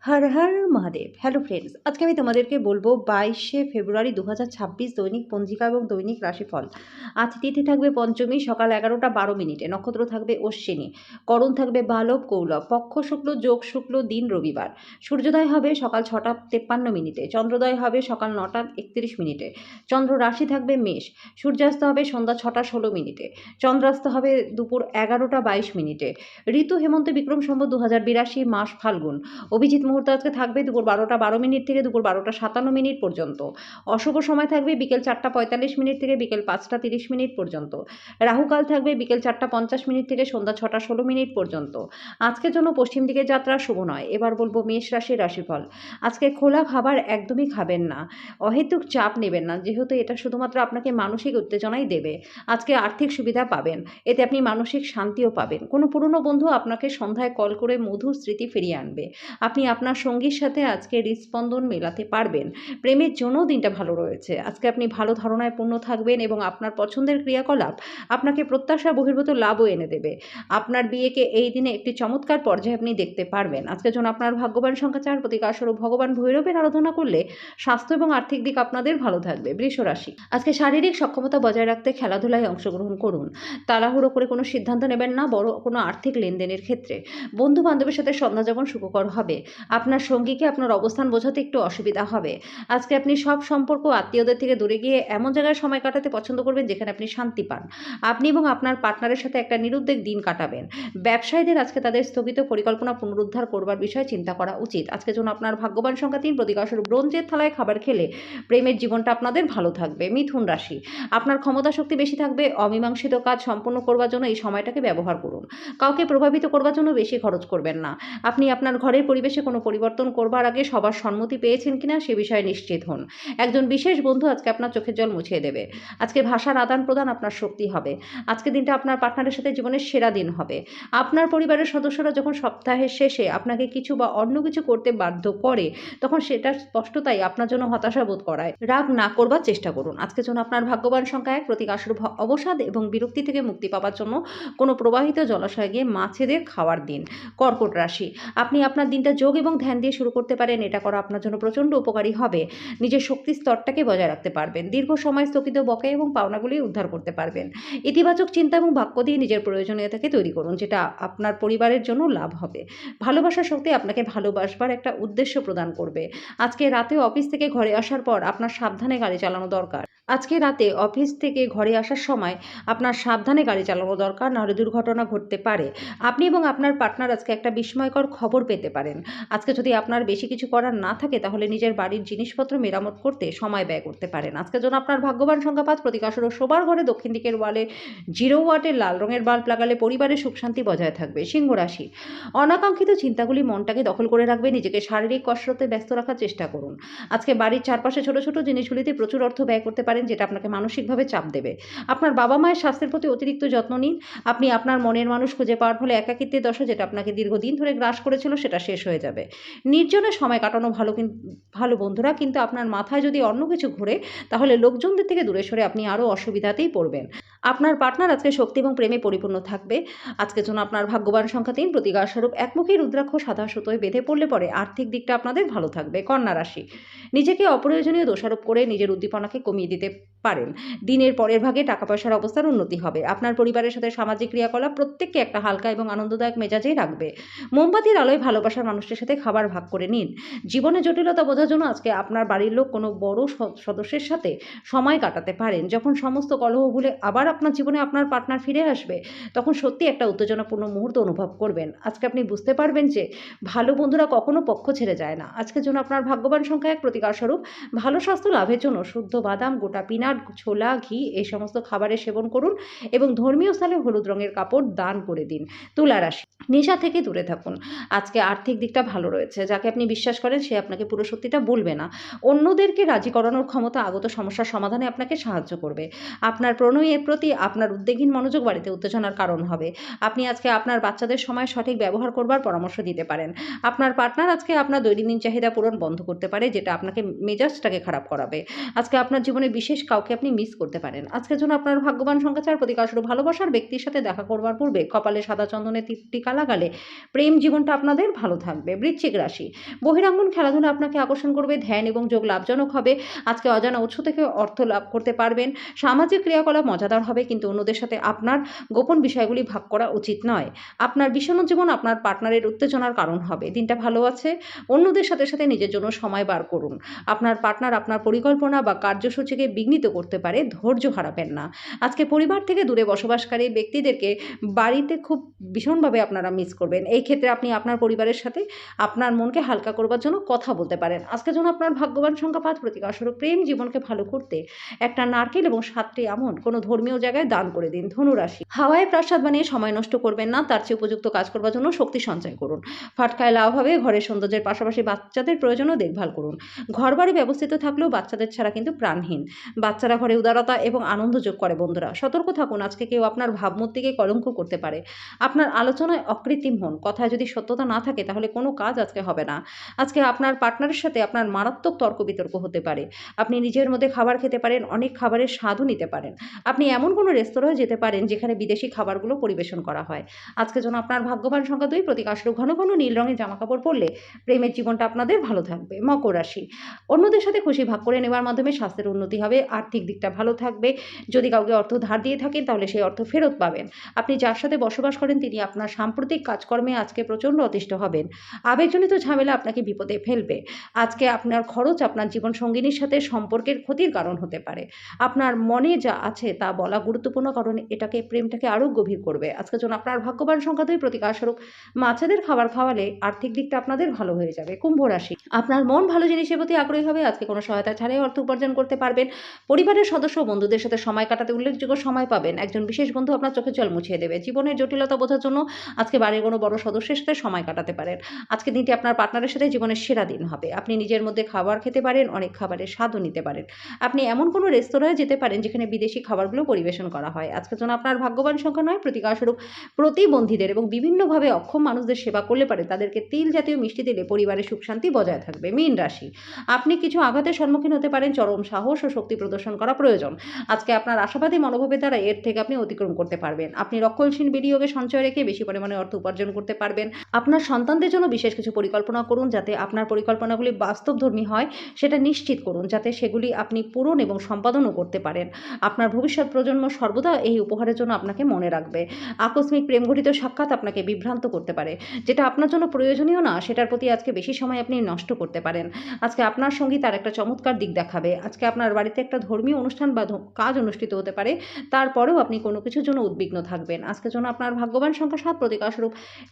Har Har Mahadev. Hello friends, আজকে আমি তোমাদেরকে বলবো 22শে ফেব্রুয়ারি 2026 দৈনিক পঞ্জিকা এবং দৈনিক রাশিফল। আজ তিথি থাকবে পঞ্চমী, সকাল 11টা 12 মিনিটে। নক্ষত্র থাকবে অশ্বিনী, করণ থাকবে বালব কৌলব, পক্ষ শুক্ল, যোগ শুক্ল, দিন রবিবার। সূর্যোদয় হবে সকাল 6টা 53 মিনিটে, চন্দ্রোদয় হবে সকাল 9টা 31 মিনিটে। চন্দ্র রাশি থাকবে মেষ, সূর্যাস্ত হবে সন্ধ্যা 6টা 16 মিনিটে, চন্দ্রাস্ত হবে দুপুর 11টা 22 মিনিটে। ঋতু হেমন্ত বিক্রম সম্বত 2082, মাস ফাল্গুন। অভিজিৎ মুহূর্ত আজকে থাকবে দুপুর 12টা 12 মিনিট থেকে দুপুর 12টা 57 মিনিট পর্যন্ত। অশুভ সময় থাকবে বিকেল 4টা 45 মিনিট থেকে বিকেল 5টা 30 মিনিট পর্যন্ত। রাহুকাল থাকবে বিকেল 4টা 50 মিনিট থেকে সন্ধ্যা 6টা 16 মিনিট পর্যন্ত। আজকের জন্য পশ্চিম দিকে যাত্রা শুভ নয়। এবার বলবো মেষ রাশির রাশিফল। আজকে খোলা খাবার একদমই খাবেন না, অহেতুক চাপ নেবেন না, যেহেতু এটা শুধুমাত্র আপনাকে মানসিক উত্তেজনাই দেবে। আজকে আর্থিক সুবিধা পাবেন, এতে আপনি মানসিক শান্তিও পাবেন। কোনো পুরনো বন্ধু আপনাকে সন্ধ্যায় কল করে মধুর স্মৃতি ফিরিয়ে আনবে। আপনি আপনার সঙ্গীর সাথে আজকে হৃদস্পন্দন মেলাতে পারবেন। প্রেমের জন্যও দিনটা ভালো রয়েছে। আজকে আপনি ভালো ধারণায় পূর্ণ থাকবেন এবং আপনার পছন্দের ক্রিয়াকলাপ আপনাকে প্রত্যাশা বহির্ভূত লাভও এনে দেবে। আপনার বিয়েকে এই দিনে একটি চমৎকার পর্যায়ে আপনি দেখতে পারবেন। আজকের জন্য আপনার ভাগ্যবান সংখ্যা 4, প্রতিকারস্বরূপ ভগবান ভৈরবের আরাধনা করলে স্বাস্থ্য এবং আর্থিক দিক আপনাদের ভালো থাকবে। বৃষ রাশি, আজকে শারীরিক সক্ষমতা বজায় রাখতে খেলাধুলায় অংশগ্রহণ করুন। তাড়াহুড়ো করে কোনো সিদ্ধান্ত নেবেন না, বড় কোনো আর্থিক লেনদেনের ক্ষেত্রে। বন্ধু বান্ধবের সাথে সন্ধ্যাযাপন সুখকর হবে। আপনার সঙ্গীকে আপনার অবস্থান বোঝাতে একটু অসুবিধা হবে। আজকে আপনি সব সম্পর্ক আত্মীয়দের থেকে দূরে গিয়ে এমন জায়গায় সময় কাটাতে পছন্দ করবেন যেখানে আপনি শান্তি পান। আপনি এবং আপনার পার্টনারের সাথে একটা নিরুদ্বেগ দিন কাটাবেন। ব্যবসায়ীদের আজকে তাদের স্থগিত পরিকল্পনা পুনরুদ্ধার করবার বিষয়ে চিন্তা করা উচিত। আজকের জন্য আপনার ভাগ্যবান সংখ্যা 3, প্রতিকারস্বরূপ ব্রোঞ্জের থালায় খাবার খেলে প্রেমের জীবনটা আপনাদের ভালো থাকবে। মিথুন রাশি, আপনার ক্ষমতা শক্তি বেশি থাকবে। অমীমাংসিত কাজ সম্পন্ন করবার জন্য এই সময়টাকে ব্যবহার করুন। কাউকে প্রভাবিত করবার জন্য বেশি খরচ করবেন না। আপনি আপনার ঘরের পরিবেশে কোনো পরিবর্তন করবার আগে সবার সম্মতি পেয়েছেন কিনা সে বিষয়ে নিশ্চিত হন। একজন বিশেষ বন্ধু আজকে আপনার চোখের জল মুছিয়ে দেবে। আজকে ভাষার আদান প্রদান আপনার শক্তি হবে। আজকে দিনটা আপনার পার্টনারের সাথে জীবনের সেরা দিন হবে। আপনার পরিবারের সদস্যরা যখন সপ্তাহের শেষে আপনাকে কিছু বা অন্য কিছু করতে বাধ্য করে, তখন সেটা স্পষ্টতাই আপনার জন্য হতাশা বোধ করায়। রাগ না করবার চেষ্টা করুন। আজকের জন্য আপনার ভাগ্যবান সংখ্যা 1, প্রতিকারস্বরূপ অবসাদ এবং বিরক্তি থেকে মুক্তি পাওয়ার জন্য কোনো প্রবাহিত জলাশয়ে গিয়ে মাছেদের খাওয়ার দিন। কর্কট রাশি, আপনি আপনার দিনটা যোগ এবং ধ্যান দিয়ে শুরু করতে পারেন। এটা করা আপনার জন্য প্রচণ্ড উপকারী হবে। নিজের শক্তির স্তরটাকে বজায় রাখতে পারবেন। দীর্ঘ সময় স্থগিত বকেয়া এবং পাওনাগুলি উদ্ধার করতে পারবেন। ইতিবাচক চিন্তা এবং বাক্য দিয়ে নিজের প্রয়োজনীয়তাকে তৈরি করুন, যেটা আপনার পরিবারের জন্য লাভ হবে। ভালোবাসার শক্তি আপনাকে ভালোবাসবার একটা উদ্দেশ্য প্রদান করবে। আজকে রাতে অফিস থেকে ঘরে আসার পর আপনার সাবধানে গাড়ি চালানো দরকার। আজকে রাতে অফিস থেকে ঘরে আসার সময় আপনার সাবধানে গাড়ি চালানো দরকার, নাহলে দুর্ঘটনা ঘটতে পারে। আপনি এবং আপনার পার্টনার আজকে একটা বিস্ময়কর খবর পেতে পারেন। আজকে যদি আপনার বেশি কিছু করার না থাকে, তাহলে নিজের বাড়ির জিনিসপত্র মেরামত করতে সময় ব্যয় করতে পারেন। আজকের জন্য আপনার ভাগ্যবান সংখ্যা 5, প্রতিকারস্বরূপ শোবার ঘরে দক্ষিণ দিকের ওয়ালে 0 ওয়াটের লাল রঙের বাল্ব লাগালে পরিবারের সুখ শান্তি বজায় থাকবে। সিংহ রাশি, অনাকাঙ্ক্ষিত চিন্তাগুলি মনটাকে দখল করে রাখবে। নিজেকে শারীরিক কসরতে ব্যস্ত রাখার চেষ্টা করুন। আজকে বাড়ির চারপাশে ছোট ছোট জিনিসগুলিতে প্রচুর অর্থ ব্যয় করতে পারেন, যেটা আপনাকে মানসিকভাবে চাপ দেবে। আপনার বাবা মায়ের স্বাস্থ্যের প্রতি অতিরিক্ত যত্ন নিন। আপনি আপনার মনের মানুষ খুঁজে পাওয়ার ফলে একাকিত্বের দশা, যেটা আপনাকে দীর্ঘদিন ধরে গ্রাস করেছিল, সেটা শেষ হয়ে যাবে। নির্জনে সময় কাটানো ভালো বন্ধুরা, কিন্তু আপনার মাথায় যদি অন্য কিছু ঘুরে, তাহলে লোকজনদের থেকে দূরে সরে আপনি আরও অসুবিধাতেই পড়বেন। আপনার পার্টনার আজকে শক্তি এবং প্রেমে পরিপূর্ণ থাকবে। আজকের জন্য আপনার ভাগ্যবান সংখ্যা 3, প্রতিকারস্বরূপ একমুখী রুদ্রাক্ষ সাদা সুতোয় বেঁধে পড়লে পরে আর্থিক দিকটা আপনাদের ভালো থাকবে। কন্যা রাশি, নিজেকে অপ্রয়োজনীয় দোষারোপ করে নিজের উদ্দীপনাকে কমিয়ে দিতে পারেন। দিনের পরের ভাগে টাকা পয়সার অবস্থার উন্নতি হবে। আপনার পরিবারের সাথে সামাজিক ক্রিয়াকলাপ প্রত্যেককে একটা হালকা এবং আনন্দদায়ক মেজাজেই রাখবে। মোমবাতির আলোয় ভালোবাসার মানুষটির সাথে খাবার ভাগ করে নিন। জীবনে জটিলতা বোঝার জন্য আজকে আপনার বাড়ির লোক কোনো বড় সদস্যের সাথে সময় কাটাতে পারেন। যখন সমস্ত কলহ ভুলে আবার আপনার জীবনে আপনার পার্টনার ফিরে আসবে, তখন সত্যি একটা উত্তেজনাপূর্ণ মুহূর্ত অনুভব করবেন। আজকে আপনি বুঝতে পারবেন যে ভালো বন্ধুরা কখনো পক্ষ ছেড়ে যায় না। আজকের জন্য আপনার ভাগ্যবান সংখ্যা 1, প্রতিকারস্বরূপ ভালো স্বাস্থ্য লাভের জন্য শুদ্ধ বাদাম, গোটা পিনাট, ছোলা, ঘি এই সমস্ত খাবারের সেবন করুন এবং ধর্মীয় স্থানে হলুদ রঙের কাপড় দান করে দিন। তুলা রাশি, নেশা থেকে দূরে থাকুন। আজকে আর্থিক দিকটা ভালো রয়েছে। যাকে আপনি বিশ্বাস করেন সে আপনাকে পুরো সত্যিটা বলবে না। অন্যদেরকে রাজি করানোর ক্ষমতা আগত সমস্যার সমাধানে আপনাকে সাহায্য করবে। আপনার প্রণয়ের প্রতি আপনার উদ্বেগহীন মনোযোগ বাড়িতে উত্তেজনার কারণ হবে। আপনি আজকে আপনার বাচ্চাদের সময় সঠিক ব্যবহার করবার পরামর্শ দিতে পারেন। আপনার পার্টনার আজকে আপনার দৈনন্দিন চাহিদা পূরণ বন্ধ করতে পারে, যেটা আপনাকে মেজাজটাকে খারাপ করাবে। আজকে আপনার জীবনে বিশেষ কাউকে আপনি মিস করতে পারেন। আজকের জন্য আপনার ভাগ্যবান সংখ্যা 4, প্রতিকারস্বরূপ ভালোবাসার ব্যক্তির সাথে দেখা করবার পূর্বে কপালে সাদা চন্দনের টিকা লাগালে প্রেম জীবনটা আপনাদের ভালো থাকবে। বৃশ্চিক রাশি, বহিরাঙ্গন খেলাধুলা আপনাকে আকর্ষণ করবে, ধ্যান এবং যোগ লাভজনক হবে। আজকে অজানা উৎস থেকে অর্থ লাভ করতে পারবেন। সামাজিক ক্রিয়াকলাপ মজাদার হবে, কিন্তু অন্যদের সাথে আপনার গোপন বিষয়গুলি ভাগ করা উচিত নয়। আপনার বিষণ্ণ জীবন আপনার পার্টনারের উত্তেজনার কারণ হবে। দিনটা ভালো আছে, অন্যদের সাথে সাথে নিজের জন্য সময় বার করুন। আপনার পার্টনার আপনার পরিকল্পনা বা কার্যসূচিকে বিঘ্নিত করতে পারে, ধৈর্য হারাবেন না। আজকে পরিবার থেকে দূরে বসবাসকারী ব্যক্তিদেরকে বাড়িতে খুব ভীষণভাবে আপনারা মিস করবেন। এই ক্ষেত্রে আপনি আপনার পরিবারের সাথে আপনার মনকে হালকা করবার জন্য কথা বলতে পারেন। আজকের জন্য আপনার ভাগ্যবান সংখ্যা 5, প্রতিকারস্বরূপ প্রেম জীবনকে ভালো করতে একটা নারকেল এবং 7টি আমন্ড কোনো ধর্মীয় জায়গায় দান করে দিন। ধনুরাশি, হাওয়ায় প্রাসাদ বানিয়ে সময় নষ্ট করবেন না, তার চেয়ে উপযুক্ত কাজ করবার জন্য শক্তি সঞ্চয় করুন। ফাটকায় লাভ হবে, ঘরের সৌন্দর্যের পাশাপাশি বাচ্চাদের প্রয়োজনও দেখভাল করুন। ঘরবাড়ি ব্যবস্থিত থাকলেও বাচ্চাদের ছাড়া কিন্তু প্রাণহীন। বাচ্চারা ঘরে উদারতা এবং আনন্দ যোগ করে। বন্ধুরা সতর্ক থাকুন, আজকে কেউ আপনার ভাবমূর্তিকে কলঙ্ক করতে পারে। আপনার আলোচনায় অকৃত্রিম হন, কথায় যদি সত্যতা না থাকে তাহলে কোনো কাজ আজকে হবে না। আজকে আপনার পার্টনারের সাথে আপনার মারাত্মক তর্ক বিতর্ক হতে পারে। আপনি নিজের মধ্যে খাবার খেতে পারেন, অনেক খাবারের স্বাদও নিতে পারেন। আপনি এমন কোনো রেস্তোরাঁয় যেতে পারেন যেখানে বিদেশি খাবারগুলো পরিবেশন করা হয়। আজকের জন্য আপনার ভাগ্যবান সংখ্যা 2, প্রতিকারস্বরূপ ঘন ঘন নীল রঙের জামাকাপড় পরলে প্রেমের জীবনটা আপনাদের ভালো থাকবে। মকর রাশি, অন্যদের সাথে খুশি ভাগ করে নেওয়ার মাধ্যমে স্বাস্থ্যের উন্নতি হবে, আর্থিক দিকটা ভালো থাকবে। যদি কাউকে অর্থ ধার দিয়ে থাকেন তাহলে সেই অর্থ ফেরত পাবেন। আপনি যার সাথে বসবাস করেন তিনি আপনার সাম্প্রতিক কাজকর্মে আজকে প্রচণ্ড অতিষ্ঠ হবেন। আবেগজনিত ঝামেলা আপনাকে বিপদে ফেলবে। আজকে আপনার খরচ আপনার জীবন সঙ্গিনীর সাথে সম্পর্কের ক্ষতির কারণ হতে পারে। আপনার মনে যা আছে তা বলা গুরুত্বপূর্ণ, কারণ এটাকে প্রেমটাকে আরও গভীর করবে। আজকের জন্য আপনার ভাগ্যবান সংখ্যা 2, প্রতিকারস্বরূপ মাছেদের খাবার খাওয়ালে আর্থিক দিকটা আপনাদের ভালো হয়ে যাবে। কুম্ভ রাশি, আপনার মন ভালো জিনিসের প্রতি আগ্রহী হবে, আজকে কোনো সহায়তা ছাড়াই অর্থ উপার্জন করতে পারবেন। পরিবারের সদস্য ও বন্ধুদের সাথে সময় কাটাতে উল্লেখযোগ্য সময় পাবেন। একজন বিশেষ বন্ধু আপনার চোখের জল মুছিয়ে দেবে। জীবনের জটিলতা বোঝার জন্য আজকে বাড়ির কোনো বড় সদস্যের সাথে সময় কাটাতে পারেন। আজকে দিনটি আপনার পার্টনারের সাথে জীবনের সেরা দিন হবে। আপনি নিজের মধ্যে খাবার খেতে পারেন, অনেক খাবারের স্বাদও নিতে পারেন। আপনি এমন কোনো রেস্তোরাঁয় যেতে পারেন যেখানে বিদেশি খাবারগুলো পরিবেশন করা হয়। আজকের জন্য আপনার ভাগ্যবান সংখ্যা 9, প্রতিকারস্বরূপ প্রতিবন্ধীদের এবং বিভিন্নভাবে অক্ষম মানুষদের সেবা করলে পারে তাদেরকে তিল জাতীয় মিষ্টি দিলে পরিবারের সুখ শান্তি বজায় থাকবে। মীন রাশি, আপনি কিছু আঘাতের সম্মুখীন হতে পারেন, চরম সাহস ও শক্তি প্রদর্শন করা প্রয়োজন। আজকে আপনার আশাবাদী মনোভাবের দ্বারা এর থেকে আপনি অতিক্রম করতে পারবেন। আপনি রক্ষণশীল বিনিয়োগে সঞ্চয় রেখে বেশি পরিমাণে অর্থ উপার্জন করতে পারবেন। আপনার সন্তানদের জন্য বিশেষ কিছু পরিকল্পনা করুন, যাতে আপনার পরিকল্পনাগুলি বাস্তবধর্মী হয় সেটা নিশ্চিত করুন, যাতে সেগুলি আপনি পূরণ এবং সম্পাদনও করতে পারেন। আপনার ভবিষ্যৎ প্রজন্ম সর্বদা এই উপহারের জন্য আপনাকে মনে রাখবে। আকস্মিক প্রেমঘটিত সাক্ষাৎ আপনাকে বিভ্রান্ত করতে পারে, যেটা আপনার জন্য প্রয়োজনীয় না সেটার প্রতি আজকে বেশি সময় আপনি নষ্ট করতে পারেন। আজকে আপনার সঙ্গী তার একটা চমৎকার দিক দেখাবে। আজকে আপনার বাড়িতে একটা ধর্মীয় অনুষ্ঠান বা কাজ অনুষ্ঠিত হতে পারে, তারপরেও আপনি কোনো কিছুর জন্য উদ্বিগ্ন থাকবেন। আজকের জন্য আপনার ভাগ্যবান সংখ্যা 7, প্রতিকারস্বরূপ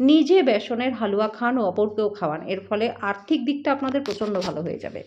নিজে বেসনের হালুয়া খান ও অপরকেও খাওয়ান। এর ফলে আর্থিক দিকটা আপনাদের প্রচণ্ড ভালো হয়ে যাবে।